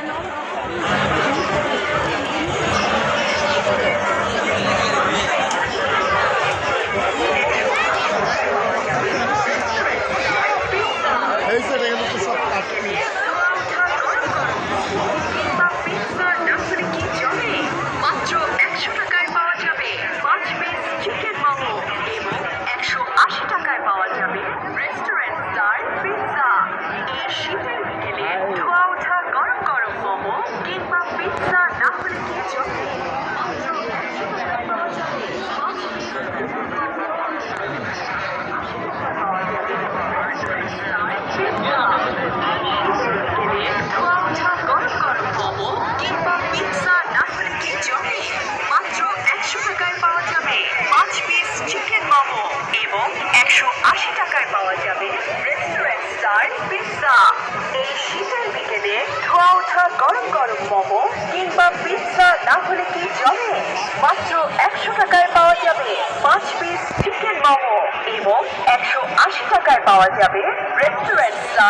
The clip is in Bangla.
এই যে এগুলো তো সব কাটবি। মাত্র 100 টাকায় পাওয়া যাবে 5 পিস চিকেন মোমো এবং 180 টাকায় পাওয়া যাবে রেস্টুরেন্ট স্টার পিৎজা। এই শীতের বিকেলে ধোয়া ওঠা গরম গরম মোমো কিংবা পিৎজা না হলে কি চলে? মাত্র 100 টাকায় পাওয়া যাবে 5 পিস ধোয়া ওঠা গরম গরম মোমো কিংবা পিৎজা না হলে কি চলে? মাত্র 100 টাকায় পাওয়া যাবে 5 পিস চিকেন মোমো এবং 180 টাকায় পাওয়া যাবে রেস্টুরেন্ট স্টার পিৎজা। এই শীতের বিকেলে ধোয়া ওঠা গরম গরম মোমো কিংবা পিৎজা না হলে কি চলে? মাত্র 100 টাকায় পাওয়া যাবে 5 পিস চিকেন মোমো এবং 180 টাকায় পাওয়া যাবে রেস্টুরেন্ট স্টার